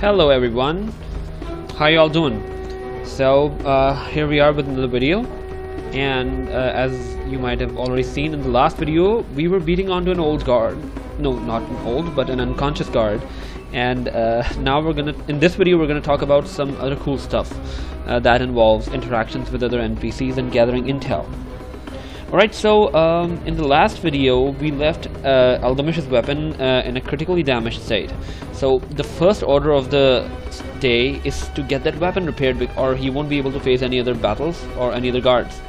Hello everyone, how y'all doing? So here we are with another video, and as you might have already seen in the last video, we were beating onto an old guard. No, not an old, but an unconscious guard. And now in this video we're gonna talk about some other cool stuff that involves interactions with other NPCs and gathering intel. Alright, so in the last video we left Alchemist's weapon in a critically damaged state. So the first order of the day is to get that weapon repaired, or he won't be able to face any other battles or any other guards.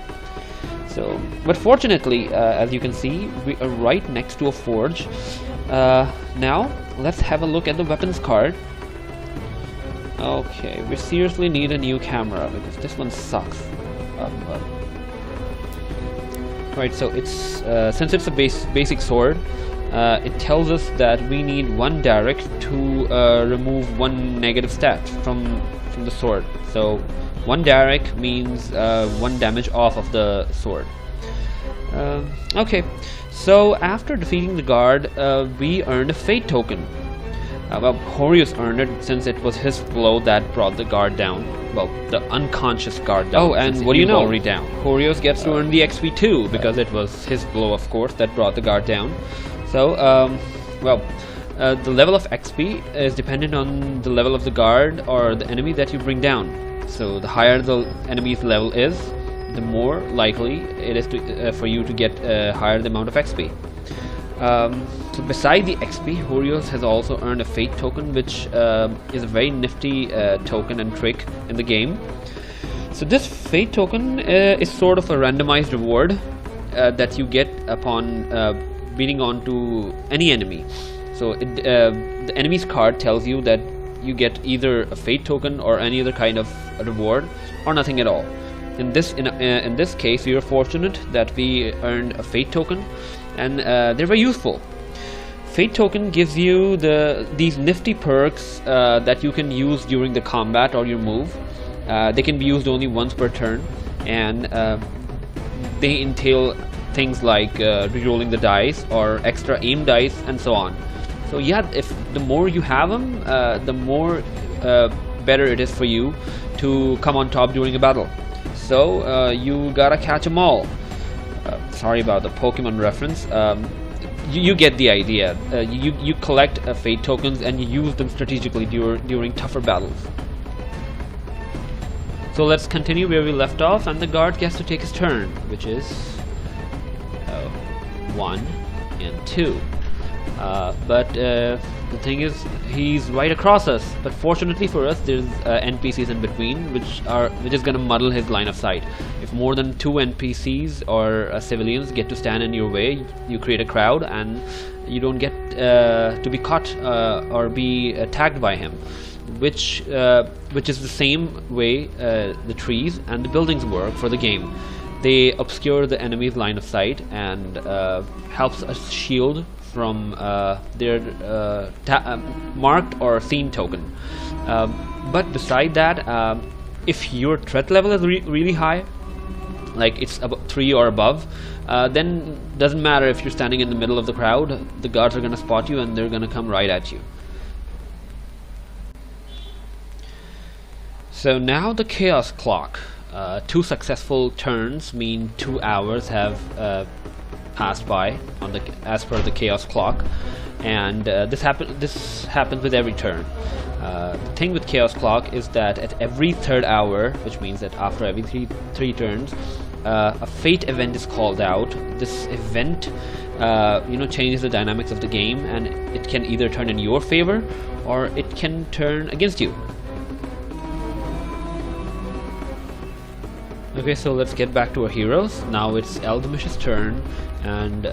So, but fortunately, as you can see, we are right next to a forge. Now let's have a look at the weapons card. Okay, we seriously need a new camera because this one sucks. Right, so it's since it's a basic sword, it tells us that we need one direct to remove one negative stat from the sword. So one direct means one damage off of the sword. Okay, so after defeating the guard, we earned a fate token. Well, Horius earned it since it was his blow that brought the guard down. Well, the unconscious guard down. Oh, and what do you know? Already down. Horius gets to earn the XP too, because it was his blow, of course, that brought the guard down. So, the level of XP is dependent on the level of the guard or the enemy that you bring down. So, the higher the enemy's level is, the more likely it is to, for you to get a higher the amount of XP. So beside the XP, Horius has also earned a fate token, which is a very nifty token and trick in the game. So this fate token is sort of a randomized reward that you get upon beating onto any enemy. So the enemy's card tells you that you get either a fate token or any other kind of reward, or nothing at all. In this case, we were fortunate that we earned a fate token, and they're very useful. Fate token gives you these nifty perks that you can use during the combat or your move. They can be used only once per turn, and they entail things like rerolling the dice or extra aim dice and so on. So yeah, if the more you have them, the more better it is for you to come on top during a battle. So you gotta catch them all. Sorry about the Pokemon reference. You get the idea. You collect fate tokens and you use them strategically during tougher battles. So let's continue where we left off, and the guard gets to take his turn, which is 1 and 2. But the thing is, he's right across us. But fortunately for us, there's NPCs in between, which is gonna muddle his line of sight. If more than 2 NPCs or civilians get to stand in your way, you create a crowd, and you don't get to be caught or be attacked by him. Which is the same way the trees and the buildings work for the game. They obscure the enemy's line of sight and helps us shield from their marked or seen token. But beside that, if your threat level is really high, like it's about 3 or above, then doesn't matter if you're standing in the middle of the crowd, the guards are gonna spot you and they're gonna come right at you. So now the chaos clock. 2 successful turns mean 2 hours have passed by as per the chaos clock, and this happens with every turn. The thing with chaos clock is that at every 3rd hour, which means that after every three turns, a fate event is called out. This event changes the dynamics of the game, and it can either turn in your favor or it can turn against you. Okay, so let's get back to our heroes. Now it's Alchemist's turn, and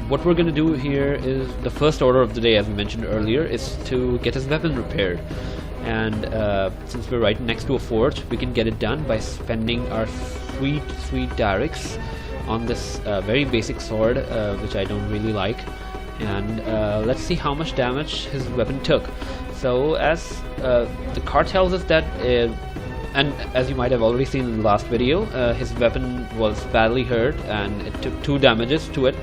what we're gonna do here is the first order of the day, as we mentioned earlier, is to get his weapon repaired. And since we're right next to a forge, we can get it done by spending our sweet directs on this very basic sword, which I don't really like. And let's see how much damage his weapon took. So as the card tells us that and as you might have already seen in the last video, his weapon was badly hurt and it took 2 damages to it.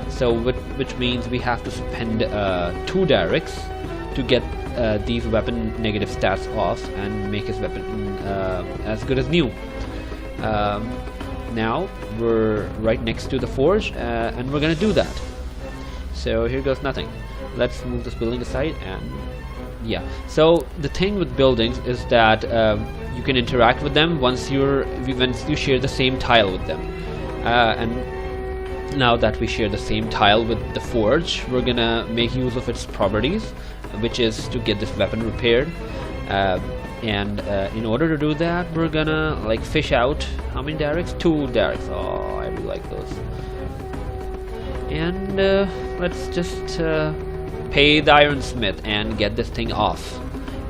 So which means we have to spend 2 directs to get these weapon negative stats off and make his weapon as good as new. Now we're right next to the forge, and we're gonna do that. So here goes nothing. Let's move this building aside, and yeah. So the thing with buildings is that you can interact with them once you share the same tile with them. And now that we share the same tile with the forge, we're gonna make use of its properties, which is to get this weapon repaired. And in order to do that, we're gonna like fish out how many derricks? 2 derricks. Oh, I really like those. And let's just pay the ironsmith and get this thing off.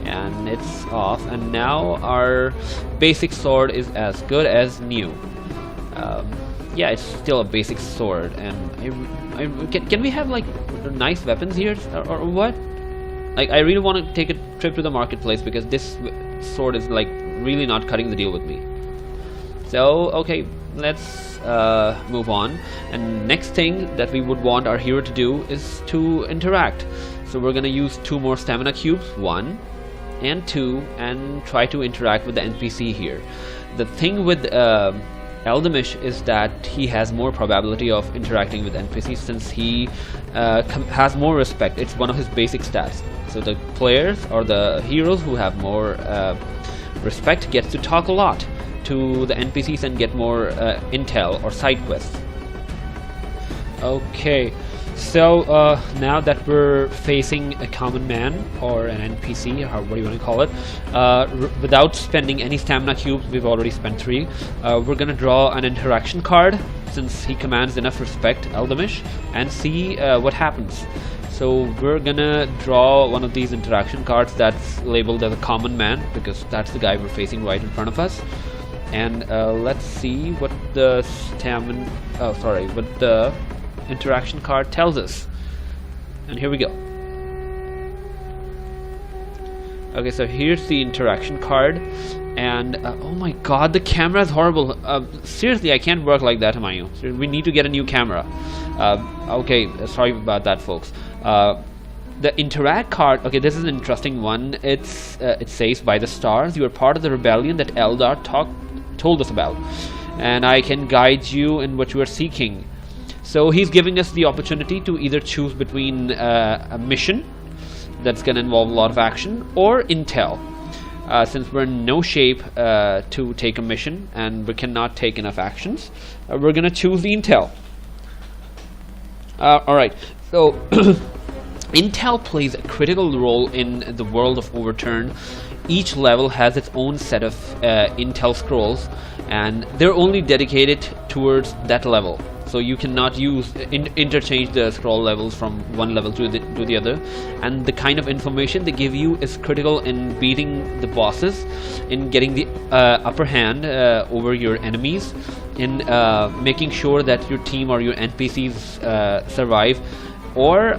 And it's off, and now our basic sword is as good as new. Yeah, it's still a basic sword, and can we have like nice weapons here, or what? Like, I really want to take a trip to the marketplace, because this sword is like really not cutting the deal with me. So okay, let's move on. And next thing that we would want our hero to do is to interact. So we're gonna use 2 more stamina cubes, 1 and 2, and try to interact with the NPC here. The thing with Alchemist is that he has more probability of interacting with NPCs, since he has more respect. It's one of his basic stats. So the players or the heroes who have more respect gets to talk a lot to the NPCs and get more intel or side quests. Okay, so now that we're facing a common man or an NPC, or what do you want to call it, without spending any stamina cubes, we've already spent 3. We're gonna draw an interaction card, since he commands enough respect, Eldamish, and see what happens. So we're gonna draw one of these interaction cards that's labeled as a common man, because that's the guy we're facing right in front of us. And let's see what the what the interaction card tells us. And here we go. Okay, so here's the interaction card, and oh my god, the camera is horrible. Seriously, I can't work like that, Hamayu. We need to get a new camera. Okay, sorry about that, folks. The interact card, okay, this is an interesting one. It says, by the stars, you are part of the rebellion that Eldar told us about, and I can guide you in what you are seeking. So he's giving us the opportunity to either choose between a mission that's going to involve a lot of action, or intel. Since we're in no shape to take a mission and we cannot take enough actions, we're going to choose the intel. Alright, so intel plays a critical role in the world of Overturn. Each level has its own set of intel scrolls, and they're only dedicated towards that level. So you cannot interchange the scroll levels from one level to the other. And the kind of information they give you is critical in beating the bosses, in getting the upper hand over your enemies, in making sure that your team or your NPCs survive, or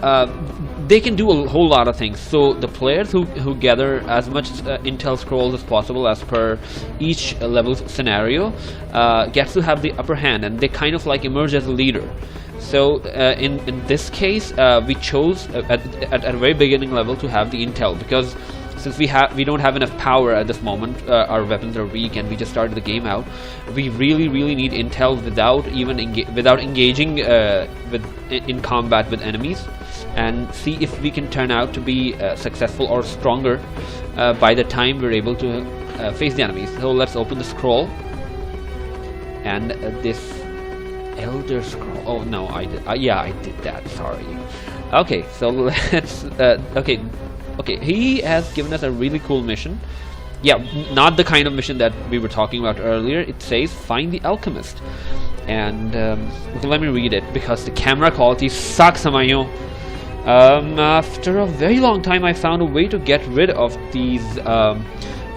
they can do a whole lot of things. So the players who gather as much intel scrolls as possible as per each level's scenario gets to have the upper hand, and they kind of like emerge as a leader. So in this case, we chose at a very beginning level to have the intel, because since we don't have enough power at this moment, our weapons are weak, and we just started the game out. We really need intel without engaging in combat with enemies, and see if we can turn out to be successful or stronger by the time we're able to face the enemies. So let's open the scroll, and this Elder Scroll. Oh no, I did. Yeah, I did that. Sorry. Okay, so let's. Okay, he has given us a really cool mission. Yeah, not the kind of mission that we were talking about earlier. It says, find the alchemist. And okay, let me read it, because the camera quality sucks, Hamayu. After a very long time, I found a way to get rid of these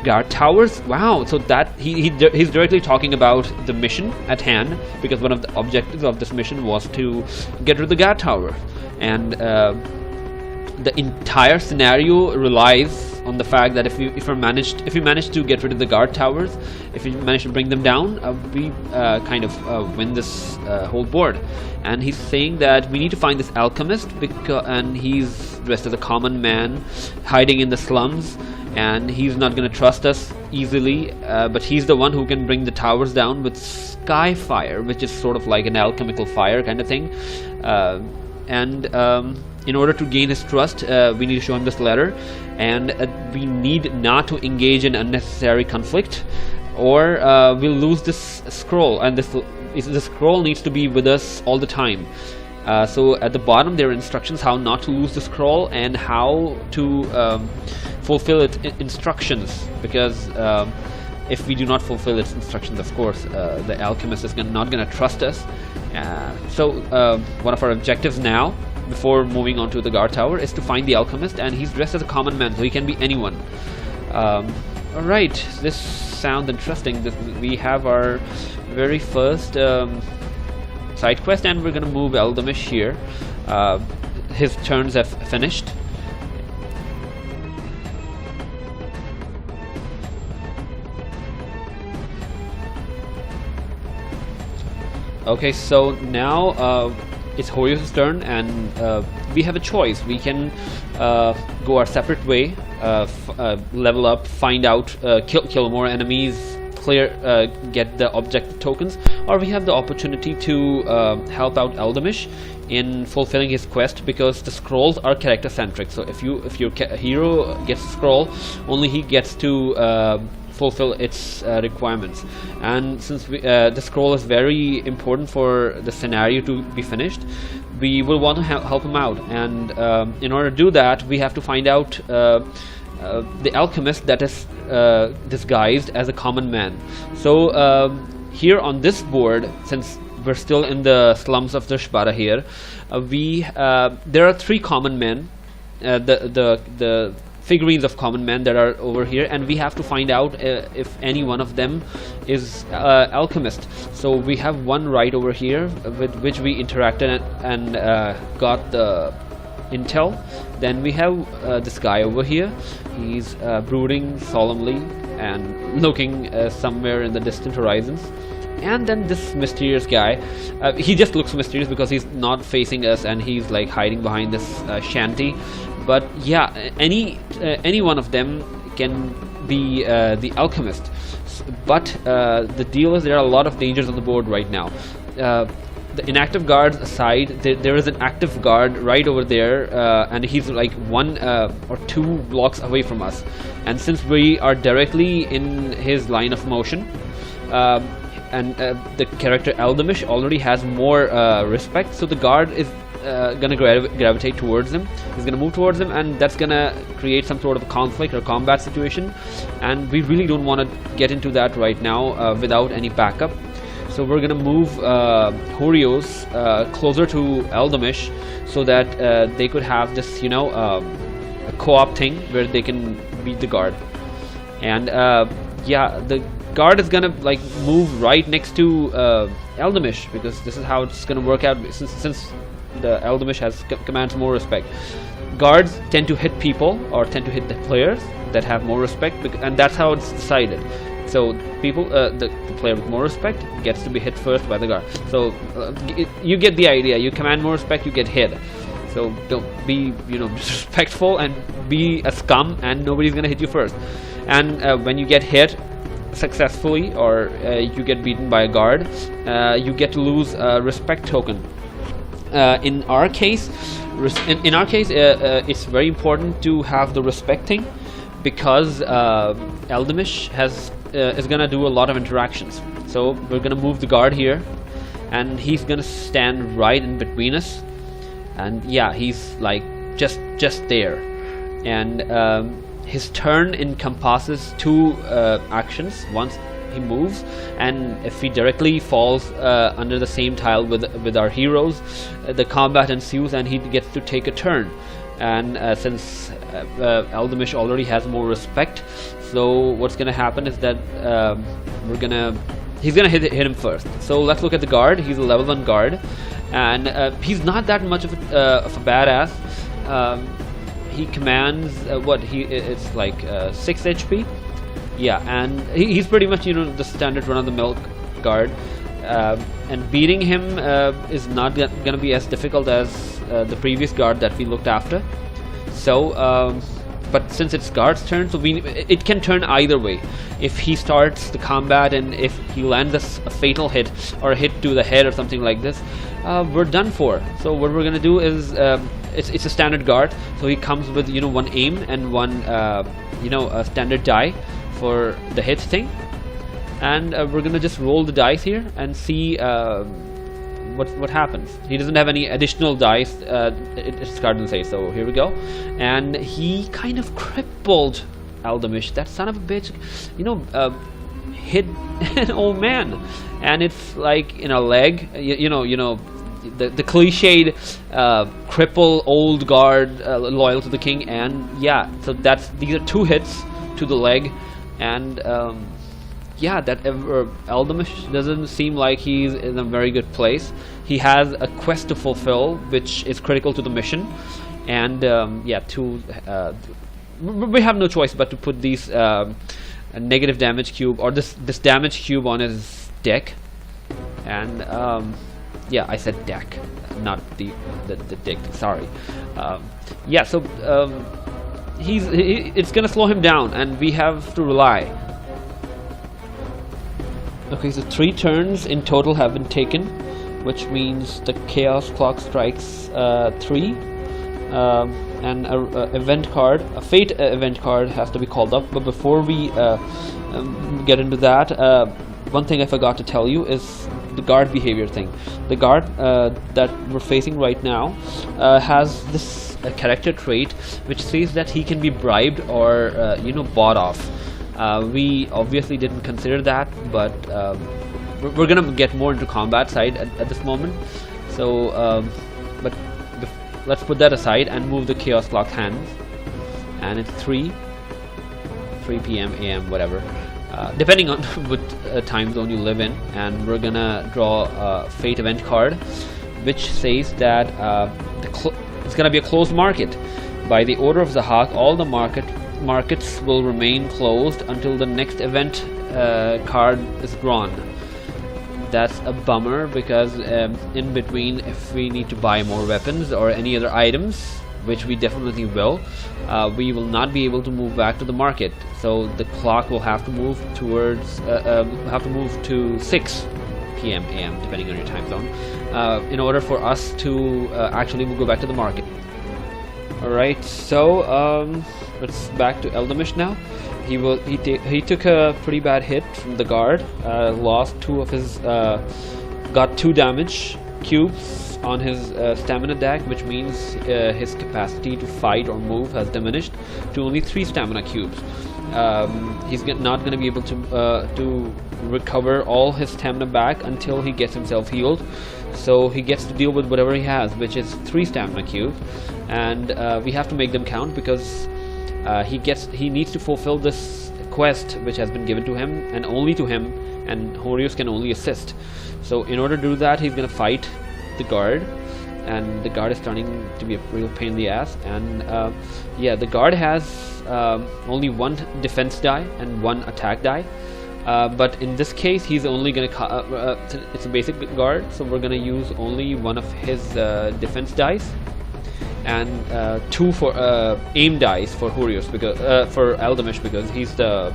guard towers. Wow, so that he's directly talking about the mission at hand, because one of the objectives of this mission was to get rid of the guard tower. And the entire scenario relies on the fact that if you manage to get rid of the guard towers, if you manage to bring them down, we kind of win this whole board. And he's saying that we need to find this alchemist, and he's dressed as a common man hiding in the slums, and he's not going to trust us easily, but he's the one who can bring the towers down with sky fire, which is sort of like an alchemical fire kind of thing. In order to gain his trust, we need to show him this letter, and we need not to engage in unnecessary conflict, or we'll lose this scroll, and this scroll needs to be with us all the time. So at the bottom there are instructions how not to lose the scroll and how to fulfill its instructions, because if we do not fulfill its instructions, of course the alchemist is not going to trust us. So one of our objectives now, before moving on to the guard tower, is to find the alchemist, and he's dressed as a common man, so he can be anyone. Alright, this sounds interesting. We have our very first side quest, and we're gonna move Eldamish here. His turns have finished. Okay, so now it's Horio's turn, and we have a choice. We can go our separate way, level up, find out, kill more enemies, get the objective tokens, or we have the opportunity to help out Eldamish in fulfilling his quest, because the scrolls are character centric. So if your hero gets a scroll, only he gets to fulfill its requirements. And since the scroll is very important for the scenario to be finished, we will want to help him out. And in order to do that, we have to find out the alchemist that is disguised as a common man. So here on this board, since we're still in the slums of the Shbara here, there are 3 common men, the figurines of common men that are over here, and we have to find out if any one of them is alchemist. So we have one right over here with which we interacted and got the intel. Then we have this guy over here. He's brooding solemnly and looking somewhere in the distant horizons. And then this mysterious guy, he just looks mysterious because he's not facing us, and he's like hiding behind this shanty. But yeah, any one of them can be the alchemist. But the deal is there are a lot of dangers on the board right now. The inactive guards aside, there is an active guard right over there, and he's like 1 or 2 blocks away from us. And since we are directly in his line of motion, and the character Eldamish already has more respect, so the guard is gonna gravitate towards him. He's gonna move towards him, and that's gonna create some sort of a conflict or combat situation, and we really don't want to get into that right now without any backup. So we're gonna move Horios closer to Eldamish, so that they could have this, a co-op thing where they can beat the guard. And yeah, the guard is gonna like move right next to Eldamish, because this is how it's gonna work out, since the Eldamish commands more respect. Guards tend to hit people, or tend to hit the players that have more respect, and that's how it's decided. So people, the player with more respect gets to be hit first by the guard. So you get the idea. You command more respect, you get hit. So don't be, disrespectful and be a scum, and nobody's gonna hit you first. And when you get hit successfully, or you get beaten by a guard, you get to lose a respect token. In our case, it's very important to have the respect thing, because Eldamish is gonna do a lot of interactions. So we're gonna move the guard here, and he's gonna stand right in between us. And yeah, he's like just there. And his turn encompasses 2 actions. Once he moves, and if he directly falls under the same tile with our heroes, the combat ensues, and he gets to take a turn. And since Eldamish already has more respect, so what's gonna happen is that he's gonna hit him first. So let's look at the guard. He's a level 1 guard, and he's not that much of a badass. he commands it's like 6 HP. Yeah, and he's pretty much, you know, the standard run-of-the-mill guard, and beating him is not gonna be as difficult as the previous guard that we looked after. So but since it's guard's turn, so it can turn either way. If he starts the combat and if he lands a fatal hit or a hit to the head or something like this, we're done for. So what we're gonna do is it's a standard guard, so he comes with, you know, 1 aim and 1 you know, a standard die for the hit thing, and we're gonna just roll the dice here and see what happens. He doesn't have any additional dice, it's card doesn't say, so here we go. And he kind of crippled Aldemish, that son of a bitch, you know, hit an old man, and it's like in a leg, you know the cliched cripple old guard loyal to the king. And yeah, so these are 2 hits to the leg, and yeah, that Aldemish doesn't seem like he's in a very good place. He has a quest to fulfill, which is critical to the mission, and yeah, we have no choice but to put these negative damage cube, or this damage cube, on his deck. And yeah, I said deck, not the dick. Sorry. Yeah, so it's gonna slow him down, and we have to rely. Okay, so 3 turns in total have been taken, which means the chaos clock strikes 3, and a event card, a fate event card, has to be called up. But before we get into that, one thing I forgot to tell you is the guard behavior thing. The guard that we're facing right now has this character trait which says that he can be bribed or you know, bought off. We obviously didn't consider that, but we're gonna get more into combat side at this moment. So but let's put that aside and move the chaos clock hands, and it's 3 p.m. a.m. whatever, depending on what time zone you live in. And we're gonna draw a fate event card which says that it's gonna be a closed market. By the order of the Hawk, all the markets will remain closed until the next event card is drawn. That's a bummer, because in between, if we need to buy more weapons or any other items, which we definitely will, we will not be able to move back to the market. So the clock will have to move towards to 6 p.m. a.m. depending on your time zone, in order for us to actually go back to the market. Alright, so let's back to Aldemish now. He took a pretty bad hit from the guard, lost 2 of his, got 2 damage cubes on his stamina deck, which means his capacity to fight or move has diminished to only 3 stamina cubes. He's not going to be able to recover all his stamina back until he gets himself healed. So he gets to deal with whatever he has, which is 3 stamina cubes, and we have to make them count, because he needs to fulfill this quest which has been given to him, and only to him, and Horius can only assist. So in order to do that, he's gonna fight the guard, and the guard is turning to be a real pain in the ass. And yeah, the guard has only 1 defense die and 1 attack die. But in this case, he's only gonna it's a basic guard, so we're gonna use only 1 of his defense dice, and 2 for aim dice for Horius, because for Aldemish, because he's the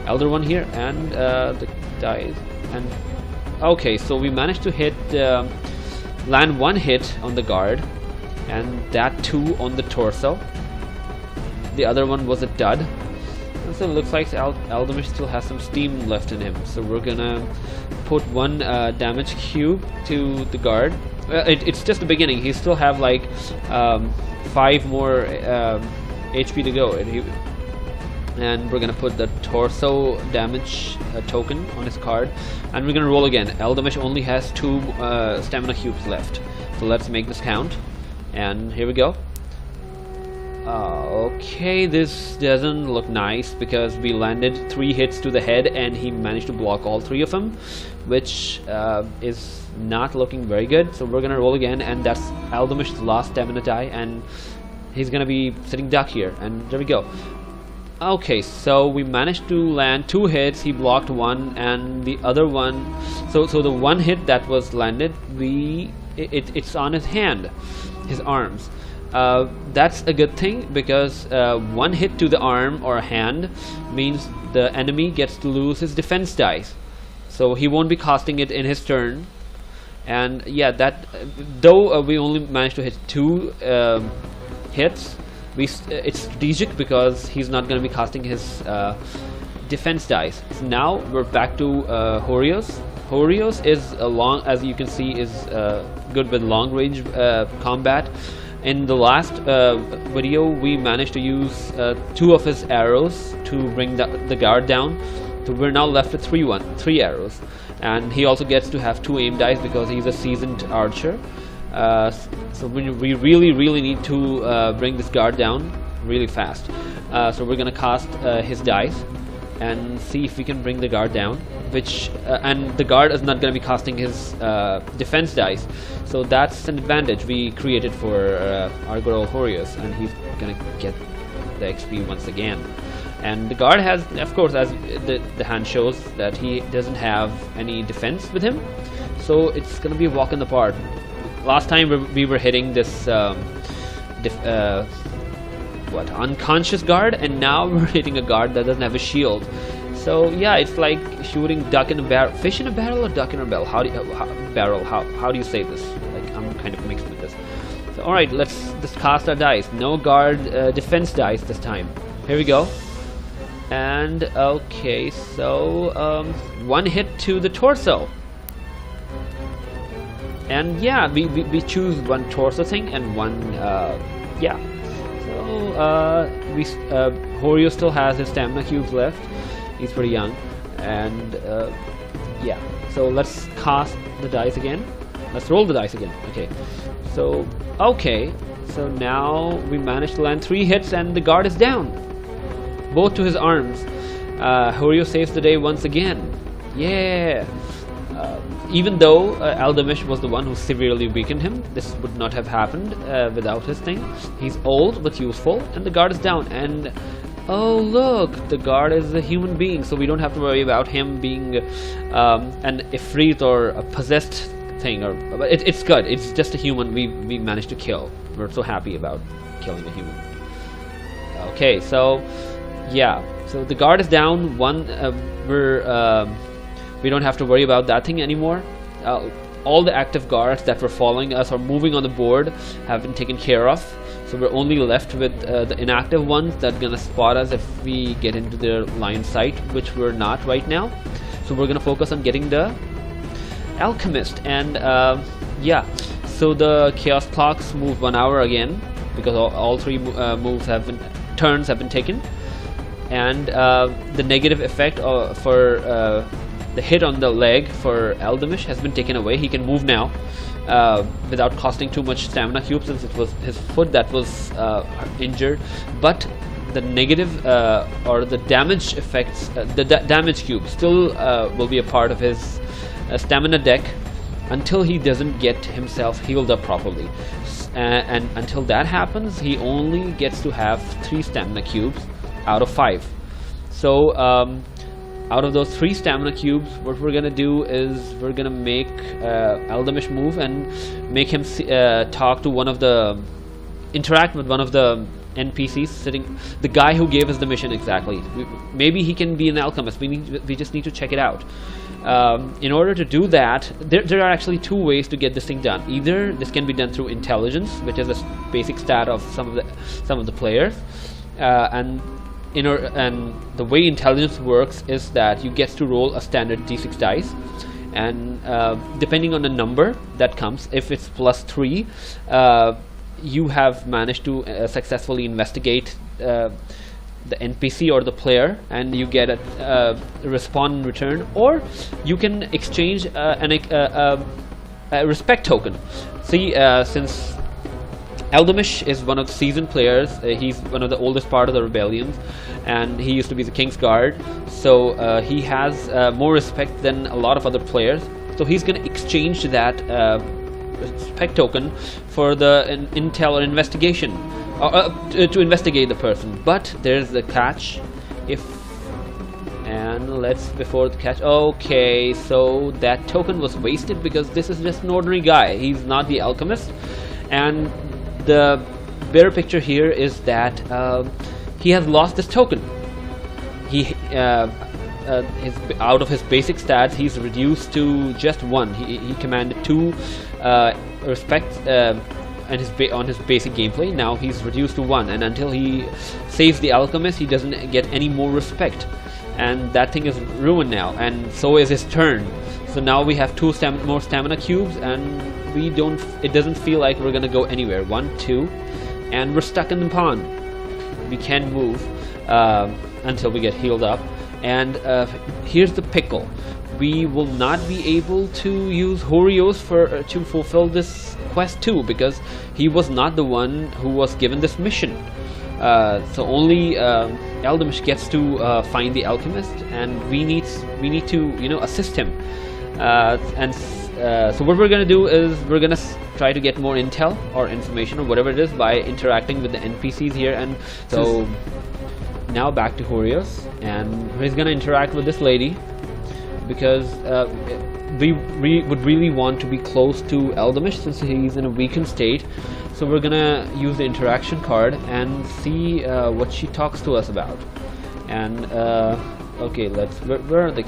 elder one here, and the dice. And okay, so we managed to land 1 hit on the guard, and that 2 on the torso. The other one was a dud. So it looks like Aldemish still has some steam left in him, so we're gonna put 1 damage cube to the guard. It's just the beginning. He still have like 5 more HP to go, and we're gonna put the torso damage token on his card, and we're gonna roll again. Aldemish only has 2 stamina cubes left, so let's make this count. And here we go. Okay, this doesn't look nice, because we landed 3 hits to the head and he managed to block all 3 of them, which is not looking very good. So we're gonna roll again, and that's Aldemish's last stamina die, and he's gonna be sitting duck here, and there we go. Okay, so we managed to land 2 hits. He blocked 1, and the other one, so the 1 hit that was landed, it's on his hand, his arms. That's a good thing, because 1 hit to the arm or hand means the enemy gets to lose his defense dice, so he won't be casting it in his turn. And yeah, that though we only managed to hit 2 hits, it's strategic because he's not going to be casting his defense dice. So now we're back to Horios. Horios is as you can see, is good with long range combat. In the last video, we managed to use 2 of his arrows to bring the guard down. So we're now left with 3 arrows, and he also gets to have 2 aim dice because he's a seasoned archer. So we really need to bring this guard down really fast. So we're gonna cast his dice and see if we can bring the guard down, which and the guard is not gonna be casting his defense dice, so that's an advantage we created for our good old Horios, and he's gonna get the XP once again. And the guard has, of course, as the hand shows, that he doesn't have any defense with him, so it's gonna be a walk in the park. Last time we were hitting this unconscious guard, and now we're hitting a guard that doesn't have a shield. So yeah, it's like shooting duck in a barrel, fish in a barrel, or duck in a barrel. How do you say this? Like, I'm kind of mixed with this. So all right, let's just cast our dice. No guard defense dice this time. Here we go. And okay, so 1 hit to the torso. And yeah, we choose 1 torso thing and 1 yeah. So Horio still has his stamina cubes left. He's pretty young, and yeah. So let's cast the dice again. Let's roll the dice again. Okay. So so now we managed to land 3 hits, and the guard is down, both to his arms. Horio saves the day once again. Yeah. Even though Aldemish was the one who severely weakened him, this would not have happened without his thing. He's old but useful, and the guard is down. And oh look, the guard is a human being, so we don't have to worry about him being an ifrit or a possessed thing. But it's good. It's just a human we managed to kill. We're so happy about killing a human. Okay, so yeah, so the guard is down. We don't have to worry about that thing anymore. All the active guards that were following us or moving on the board have been taken care of. So we're only left with the inactive ones that are gonna spot us if we get into their line of sight, which we're not right now. So we're gonna focus on getting the alchemist. And yeah, so the chaos clocks move 1 hour again because all 3 turns have been taken. And the negative effect for the hit on the leg for Aldemish has been taken away. He can move now without costing too much stamina cubes, since it was his foot that was injured. But the negative or the damage effects, the damage cube still will be a part of his stamina deck until he doesn't get himself healed up properly. And until that happens, he only gets to have 3 stamina cubes out of 5. So out of those 3 stamina cubes, what we're gonna do is we're gonna make Aldemish move and make him talk to interact with one of the NPCs sitting, the guy who gave us the mission exactly. Maybe he can be an alchemist. We just need to check it out. In order to do that, there are actually 2 ways to get this thing done. Either this can be done through intelligence, which is a basic stat of some of the players, and the way intelligence works is that you get to roll a standard d6 dice, and depending on the number that comes, if it's +3, you have managed to successfully investigate the NPC or the player, and you get a respawn in return, or you can exchange a respect token. See, since Aldemish is one of the seasoned players, he's one of the oldest part of the rebellions, and he used to be the King's Guard, so he has more respect than a lot of other players. So he's going to exchange that respect token for the intel or investigation. to investigate the person. But there's the catch. And let's before the catch. Okay, so that token was wasted because this is just an ordinary guy. He's not the alchemist. And the bigger picture here is that he has lost this token. He out of his basic stats, he's reduced to just 1. He commanded 2 respect and on his basic gameplay. Now he's reduced to 1, and until he saves the alchemist, he doesn't get any more respect, and that thing is ruined now, and so is his turn. So now we have 2 more stamina cubes, and it doesn't feel like we're gonna go anywhere. 1, 2, and we're stuck in the pond. We can't move until we get healed up. And here's the pickle: we will not be able to use Horios to fulfill this quest too, because he was not the one who was given this mission. So only Eldamish gets to find the alchemist, and we need to assist him. So what we're gonna do is we're gonna try to get more intel or information or whatever it is by interacting with the NPCs here. And so now back to Horios, and he's gonna interact with this lady because we would really want to be close to Eldamish since he's in a weakened state. So we're gonna use the interaction card and see what she talks to us about. And okay, where are the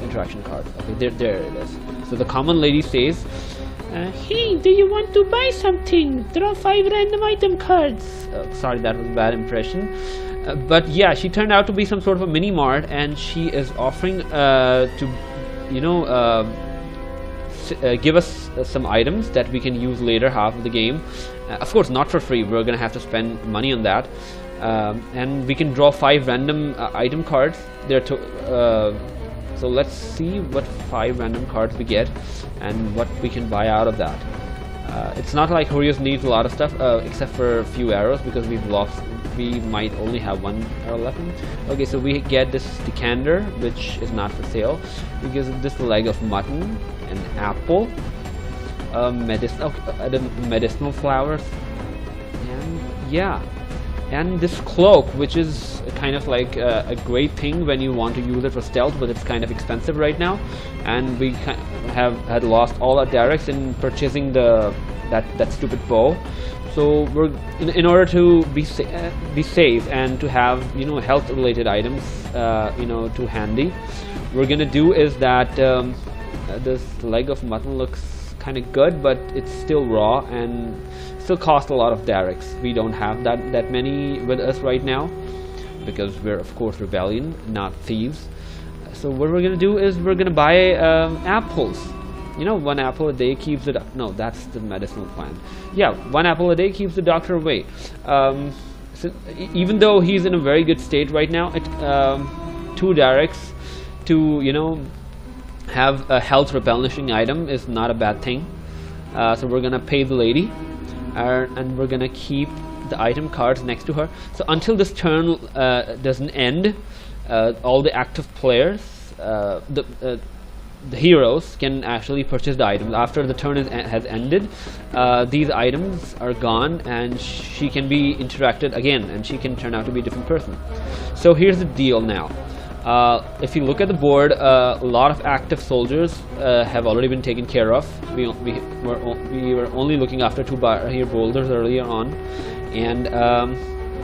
interaction cards? Okay, there it is. So the common lady says, hey, do you want to buy something? Draw 5 random item cards. Sorry, that was a bad impression. But yeah, she turned out to be some sort of a mini mart, and she is offering to give us some items that we can use later half of the game. Of course, not for free. We're gonna have to spend money on that. And we can draw 5 random item cards. So let's see what 5 random cards we get and what we can buy out of that. It's not like Horios needs a lot of stuff except for a few arrows, because we might only have 1 arrow left. Okay, so we get this decanter, which is not for sale. We get this leg of mutton, an apple, medicinal flowers, and yeah, and this cloak, which is kind of like a great thing when you want to use it for stealth, but it's kind of expensive right now, and we had lost all our directs in purchasing that stupid bow. So we're in order to be safe and to have health related items to handy, we're gonna do is that this leg of mutton looks kind of good, but it's still raw and still cost a lot of directs. We don't have that many with us right now because we're of course rebellion, not thieves. So what we're gonna do is we're gonna buy apples. 1 apple a day keeps the no, that's the medicinal plant. Yeah, 1 apple a day keeps the doctor away. So even though he's in a very good state right now, 2 directs to have a health replenishing item is not a bad thing. So we're gonna pay the lady, and we're gonna keep the item cards next to her. So until this turn doesn't end, all the active players, the heroes, can actually purchase the items. After the turn has ended, these items are gone, and she can be interacted again, and she can turn out to be a different person. So here's the deal now. If you look at the board, a lot of active soldiers have already been taken care of. We were only looking after 2 here boulders earlier on, and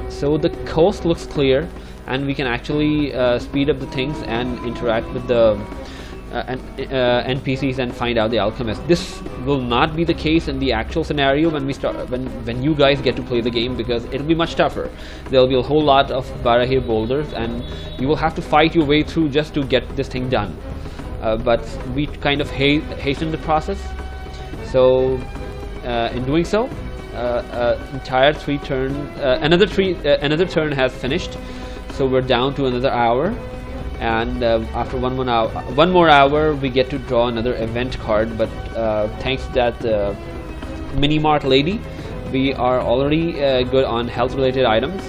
so the coast looks clear, and we can actually speed up the things and interact with the NPCs and find out the alchemist. This will not be the case in the actual scenario when you guys get to play the game, because it'll be much tougher. There'll be a whole lot of Barahir boulders, and you will have to fight your way through just to get this thing done. But we kind of hasten the process. So in doing so, entire 3 turn, another turn has finished. So we're down to another hour. And after one more hour, we get to draw another event card. But thanks to that mini mart lady, we are already good on health related items.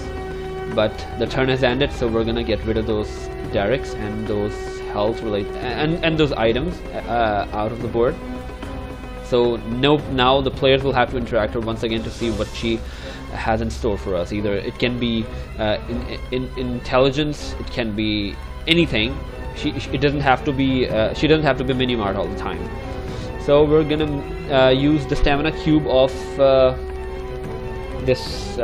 But the turn has ended, so we're gonna get rid of those derricks and those health related and those items out of the board. So now the players will have to interact with her once again to see what she has in store for us. Either it can be in intelligence, it can be anything. It doesn't have to be. She doesn't have to be mini mart all the time. So we're gonna use the stamina cube of this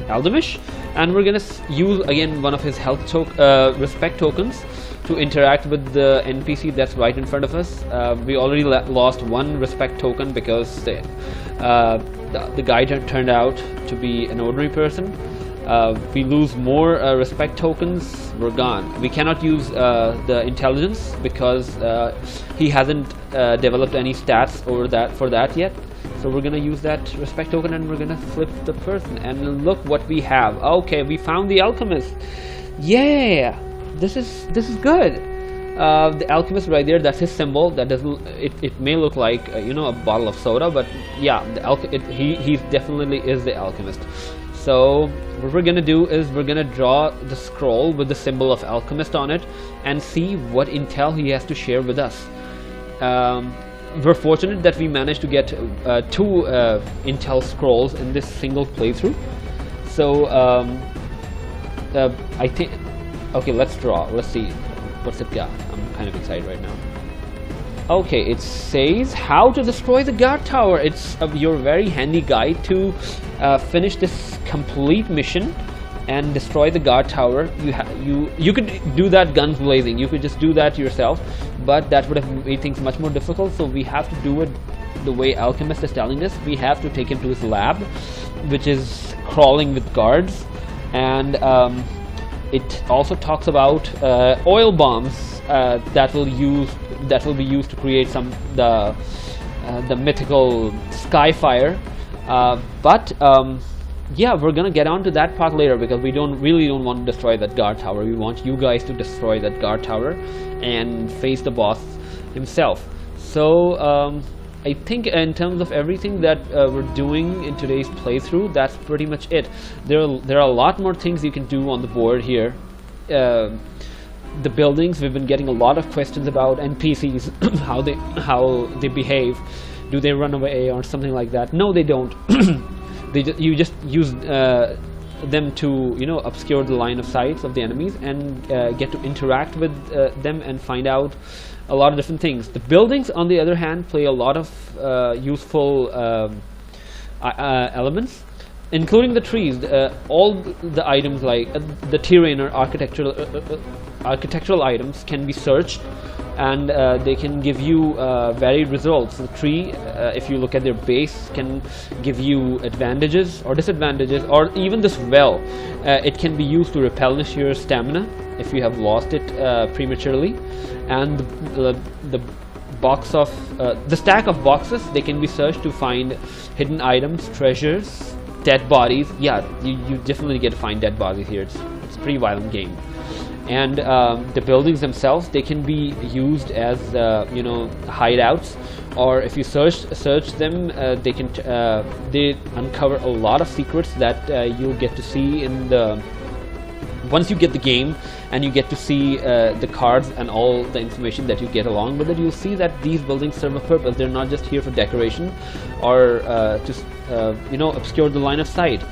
alchemist, and we're gonna use again one of his health respect tokens to interact with the NPC that's right in front of us. We already lost one respect token because the guy turned out to be an ordinary person. We lose more respect tokens, we're gone. We cannot use the intelligence because he hasn't developed any stats for that yet. So we're gonna use that respect token and we're gonna flip the person, and look what we have. Okay, we found the alchemist. Yeah, this is good. The alchemist right there, that's his symbol. That doesn't, it may look like you know, a bottle of soda, but yeah, he definitely is the alchemist. So what we're gonna do is we're gonna draw the scroll with the symbol of alchemist on it and see what intel he has to share with us. We're fortunate that we managed to get 2 intel scrolls in this single playthrough. So I think, okay, let's draw. Let's see what's it got. I'm kind of excited right now. Okay, it says how to destroy the guard tower. It's your very handy guide to finish this complete mission and destroy the guard tower. You could do that guns blazing. You could just do that yourself, but that would have made things much more difficult. So we have to do it the way Alchemist is telling us. We have to take him to his lab, which is crawling with guards, and it also talks about oil bombs that will be used to create the mythical skyfire. Yeah, we're gonna get on to that part later because we really don't want to destroy that guard tower. We want you guys to destroy that guard tower and face the boss himself. So I think in terms of everything that we're doing in today's playthrough, that's pretty much it. There are a lot more things you can do on the board here. The buildings, we've been getting a lot of questions about NPCs, how they behave. Do they run away or something like that? No, they don't. You just use them to, you know, obscure the line of sight of the enemies and get to interact with them and find out a lot of different things. The buildings, on the other hand, play a lot of useful elements, including the trees. All the items like the terrain or architectural items can be searched, and they can give you varied results. The tree, if you look at their base, can give you advantages or disadvantages, or even this well, it can be used to replenish your stamina if you have lost it prematurely. And the stack of boxes, they can be searched to find hidden items, treasures, dead bodies. Yeah, you definitely get to find dead bodies here. It's a pretty violent game. And the buildings themselves, they can be used as you know, hideouts, or if you search them, they uncover a lot of secrets that you'll get to see in the once you get the game and you get to see the cards and all the information that you get along with it. You'll see that these buildings serve a purpose. They're not just here for decoration or to you know, obscure the line of sight.